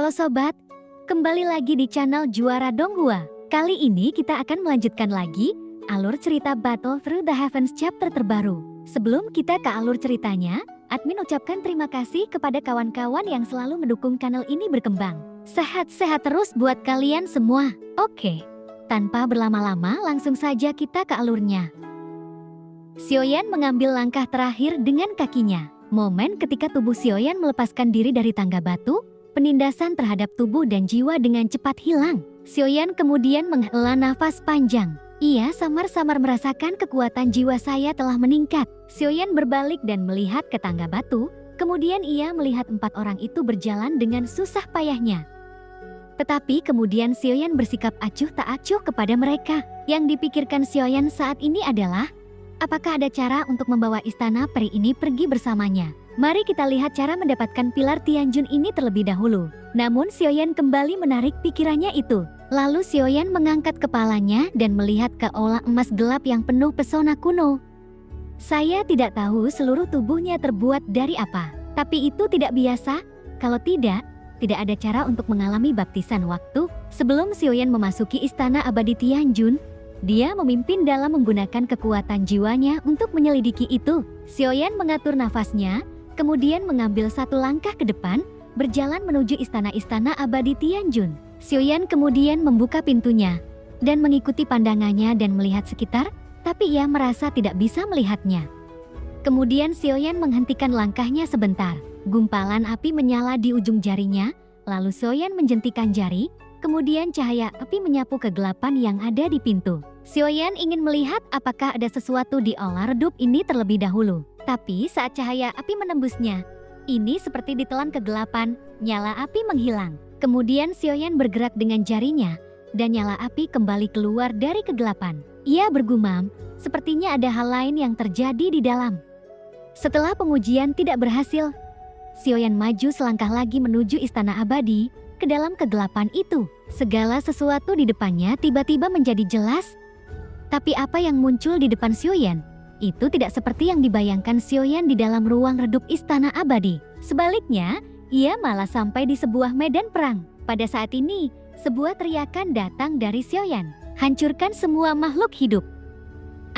Halo sobat, kembali lagi di channel Juara Donghua. Kali ini kita akan melanjutkan lagi alur cerita Battle Through the Heavens chapter terbaru. Sebelum kita ke alur ceritanya, admin ucapkan terima kasih kepada kawan-kawan yang selalu mendukung channel ini berkembang. Sehat-sehat terus buat kalian semua. Oke, tanpa berlama-lama langsung saja kita ke alurnya. Xiaoyan mengambil langkah terakhir dengan kakinya. Momen ketika tubuh Xiaoyan melepaskan diri dari tangga batu, penindasan terhadap tubuh dan jiwa dengan cepat hilang. Xiaoyan kemudian menghela nafas panjang. Ia samar-samar merasakan kekuatan jiwa saya telah meningkat. Xiaoyan berbalik dan melihat ke tangga batu, kemudian ia melihat 4 orang itu berjalan dengan susah payahnya. Tetapi kemudian Xiaoyan bersikap acuh tak acuh kepada mereka. Yang dipikirkan Xiaoyan saat ini adalah, apakah ada cara untuk membawa istana peri ini pergi bersamanya? Mari kita lihat cara mendapatkan pilar Tianjun ini terlebih dahulu. Namun Xiaoyan kembali menarik pikirannya itu. Lalu Xiaoyan mengangkat kepalanya dan melihat ke aula emas gelap yang penuh pesona kuno. Saya tidak tahu seluruh tubuhnya terbuat dari apa. Tapi itu tidak biasa. Kalau tidak ada cara untuk mengalami baptisan waktu. Sebelum Xiaoyan memasuki istana abadi Tianjun, dia memimpin dalam menggunakan kekuatan jiwanya untuk menyelidiki itu. Xiaoyan mengatur nafasnya, kemudian mengambil satu langkah ke depan, berjalan menuju istana-istana abadi Tianjun. Xiaoyan kemudian membuka pintunya, dan mengikuti pandangannya dan melihat sekitar, tapi ia merasa tidak bisa melihatnya. Kemudian Xiaoyan menghentikan langkahnya sebentar. Gumpalan api menyala di ujung jarinya, lalu Xiaoyan menjentikan jari, kemudian cahaya api menyapu kegelapan yang ada di pintu. Xiaoyan ingin melihat apakah ada sesuatu di aula redup ini terlebih dahulu. Tapi saat cahaya api menembusnya, ini seperti ditelan kegelapan, nyala api menghilang. Kemudian Xiaoyan bergerak dengan jarinya, dan nyala api kembali keluar dari kegelapan. Ia bergumam, sepertinya ada hal lain yang terjadi di dalam. Setelah pengujian tidak berhasil, Xiaoyan maju selangkah lagi menuju istana abadi. Ke dalam kegelapan itu, segala sesuatu di depannya tiba-tiba menjadi jelas. Tapi apa yang muncul di depan Xiaoyan itu tidak seperti yang dibayangkan Xiaoyan di dalam ruang redup istana abadi. Sebaliknya, ia malah sampai di sebuah medan perang. Pada saat ini, sebuah teriakan datang dari Xiaoyan. Hancurkan semua makhluk hidup.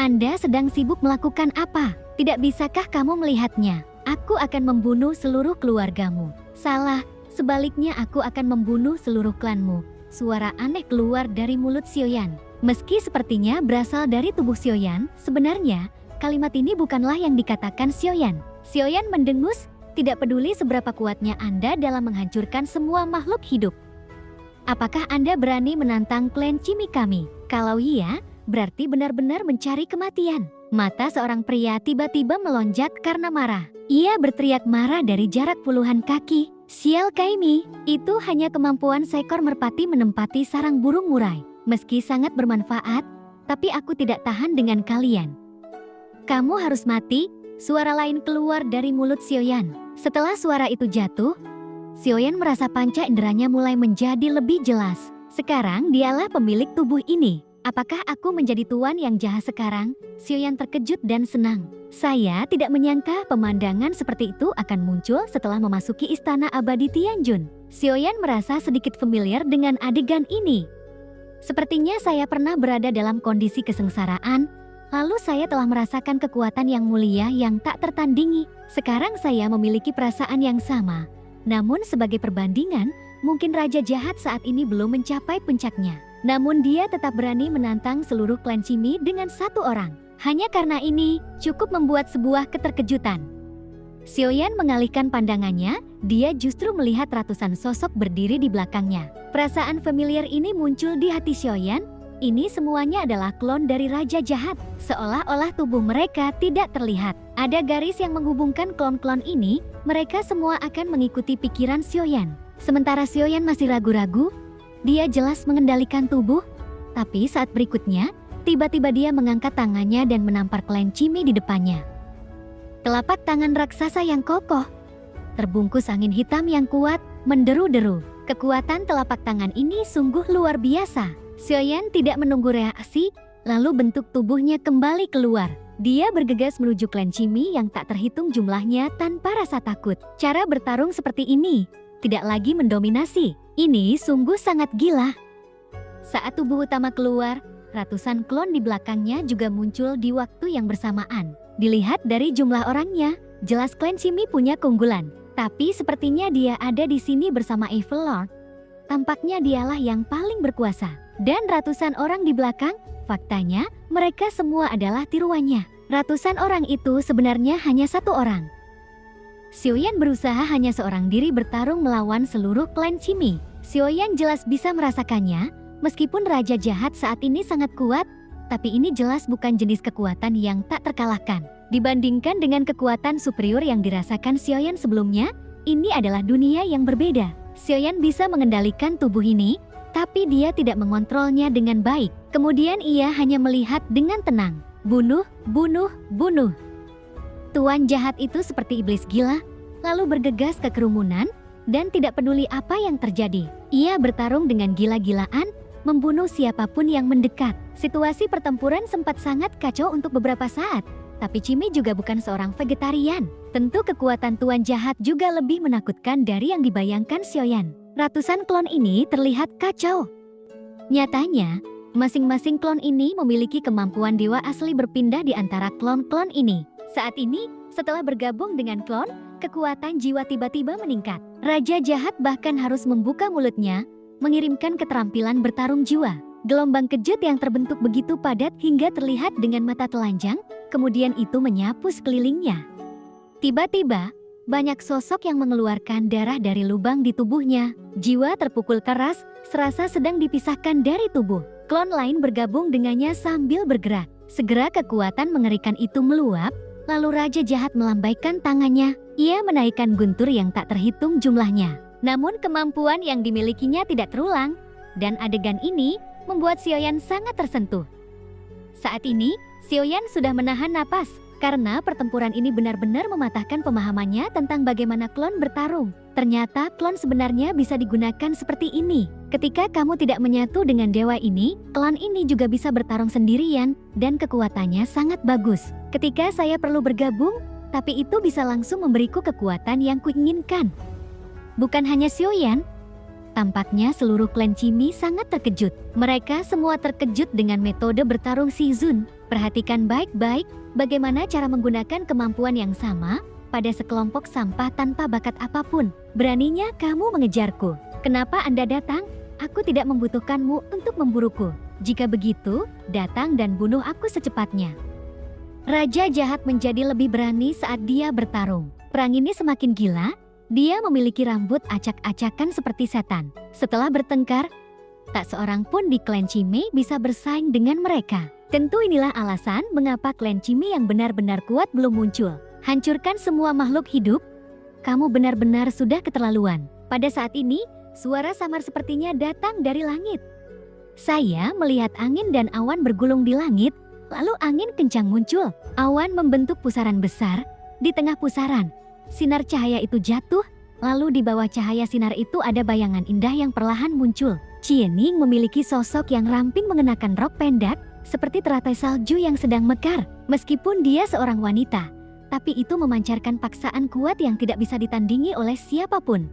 Anda sedang sibuk melakukan apa? Tidak bisakah kamu melihatnya? Aku akan membunuh seluruh keluargamu. Salah. Sebaliknya aku akan membunuh seluruh klanmu. Suara aneh keluar dari mulut Xiaoyan. Meski sepertinya berasal dari tubuh Xiaoyan, sebenarnya kalimat ini bukanlah yang dikatakan Xiaoyan. Xiaoyan mendengus, tidak peduli seberapa kuatnya Anda dalam menghancurkan semua makhluk hidup. Apakah Anda berani menantang klan Cimi kami? Kalau iya, berarti benar-benar mencari kematian. Mata seorang pria tiba-tiba melonjak karena marah. Ia berteriak marah dari jarak puluhan kaki. Sial Kaimi, itu hanya kemampuan seekor merpati menempati sarang burung murai. Meski sangat bermanfaat, tapi aku tidak tahan dengan kalian. Kamu harus mati, suara lain keluar dari mulut Xiaoyan. Setelah suara itu jatuh, Xiaoyan merasa panca inderanya mulai menjadi lebih jelas. Sekarang dialah pemilik tubuh ini. Apakah aku menjadi tuan yang jahat sekarang? Xiaoyan terkejut dan senang. Saya tidak menyangka pemandangan seperti itu akan muncul setelah memasuki istana abadi Tianjun. Xiaoyan merasa sedikit familiar dengan adegan ini. Sepertinya saya pernah berada dalam kondisi kesengsaraan, lalu saya telah merasakan kekuatan yang mulia yang tak tertandingi. Sekarang saya memiliki perasaan yang sama. Namun sebagai perbandingan, mungkin raja jahat saat ini belum mencapai puncaknya. Namun dia tetap berani menantang seluruh klan Cimi dengan satu orang. Hanya karena ini, cukup membuat sebuah keterkejutan. Xiaoyan mengalihkan pandangannya, dia justru melihat ratusan sosok berdiri di belakangnya. Perasaan familiar ini muncul di hati Xiaoyan. Ini semuanya adalah klon dari raja jahat, seolah-olah tubuh mereka tidak terlihat. Ada garis yang menghubungkan klon-klon ini, mereka semua akan mengikuti pikiran Xiaoyan. Sementara Xiaoyan masih ragu-ragu, dia jelas mengendalikan tubuh, tapi saat berikutnya, tiba-tiba dia mengangkat tangannya dan menampar klan Cimi di depannya. Telapak tangan raksasa yang kokoh, terbungkus angin hitam yang kuat, menderu-deru. Kekuatan telapak tangan ini sungguh luar biasa. Xiaoyan tidak menunggu reaksi, lalu bentuk tubuhnya kembali keluar. Dia bergegas menuju klan Cimi yang tak terhitung jumlahnya tanpa rasa takut. Cara bertarung seperti ini tidak lagi mendominasi. Ini sungguh sangat gila. Saat tubuh utama keluar, ratusan klon di belakangnya juga muncul di waktu yang bersamaan. Dilihat dari jumlah orangnya, jelas klan Chimmy punya keunggulan. Tapi sepertinya dia ada di sini bersama Evil Lord. Tampaknya dialah yang paling berkuasa. Dan ratusan orang di belakang, faktanya mereka semua adalah tiruannya. Ratusan orang itu sebenarnya hanya satu orang. Xiaoyan berusaha hanya seorang diri bertarung melawan seluruh klan Chimmy. Xiaoyan jelas bisa merasakannya, meskipun raja jahat saat ini sangat kuat, tapi ini jelas bukan jenis kekuatan yang tak terkalahkan. Dibandingkan dengan kekuatan superior yang dirasakan Xiaoyan sebelumnya, ini adalah dunia yang berbeda. Xiaoyan bisa mengendalikan tubuh ini, tapi dia tidak mengontrolnya dengan baik. Kemudian ia hanya melihat dengan tenang. Bunuh, bunuh, bunuh. Tuan jahat itu seperti iblis gila, lalu bergegas ke kerumunan, dan tidak peduli apa yang terjadi. Ia bertarung dengan gila-gilaan, membunuh siapapun yang mendekat. Situasi pertempuran sempat sangat kacau untuk beberapa saat. Tapi Chimmy juga bukan seorang vegetarian. Tentu kekuatan tuan jahat juga lebih menakutkan dari yang dibayangkan Xiaoyan. Ratusan klon ini terlihat kacau. Nyatanya, masing-masing klon ini memiliki kemampuan dewa asli berpindah di antara klon-klon ini. Saat ini, setelah bergabung dengan klon, kekuatan jiwa tiba-tiba meningkat. Raja jahat bahkan harus membuka mulutnya, mengirimkan keterampilan bertarung jiwa. Gelombang kejut yang terbentuk begitu padat hingga terlihat dengan mata telanjang, kemudian itu menyapu sekelilingnya. Tiba-tiba, banyak sosok yang mengeluarkan darah dari lubang di tubuhnya. Jiwa terpukul keras, serasa sedang dipisahkan dari tubuh. Klon lain bergabung dengannya sambil bergerak. Segera kekuatan mengerikan itu meluap, lalu raja jahat melambaikan tangannya. Ia menaikkan guntur yang tak terhitung jumlahnya. Namun kemampuan yang dimilikinya tidak terulang, dan adegan ini membuat Xiaoyan sangat tersentuh. Saat ini, Xiaoyan sudah menahan napas, karena pertempuran ini benar-benar mematahkan pemahamannya tentang bagaimana klon bertarung. Ternyata klon sebenarnya bisa digunakan seperti ini. Ketika kamu tidak menyatu dengan dewa ini, klon ini juga bisa bertarung sendirian, dan kekuatannya sangat bagus. Ketika saya perlu bergabung, tapi itu bisa langsung memberiku kekuatan yang kuinginkan. Bukan hanya Xiaoyan, tampaknya seluruh klan Chimmy sangat terkejut. Mereka semua terkejut dengan metode bertarung Shizun. Perhatikan baik-baik bagaimana cara menggunakan kemampuan yang sama pada sekelompok sampah tanpa bakat apapun. Beraninya kamu mengejarku. Kenapa Anda datang? Aku tidak membutuhkanmu untuk memburuku. Jika begitu, datang dan bunuh aku secepatnya. Raja jahat menjadi lebih berani saat dia bertarung. Perang ini semakin gila. Dia memiliki rambut acak-acakan seperti setan. Setelah bertengkar, tak seorang pun di klan Chimmy bisa bersaing dengan mereka. Tentu inilah alasan mengapa klan Chimmy yang benar-benar kuat belum muncul. Hancurkan semua makhluk hidup. Kamu benar-benar sudah keterlaluan. Pada saat ini, suara samar sepertinya datang dari langit. Saya melihat angin dan awan bergulung di langit, lalu angin kencang muncul. Awan membentuk pusaran besar. Di tengah pusaran, sinar cahaya itu jatuh, lalu di bawah cahaya sinar itu ada bayangan indah yang perlahan muncul. Qianning memiliki sosok yang ramping mengenakan rok pendek, seperti teratai salju yang sedang mekar. Meskipun dia seorang wanita, tapi itu memancarkan paksaan kuat yang tidak bisa ditandingi oleh siapapun.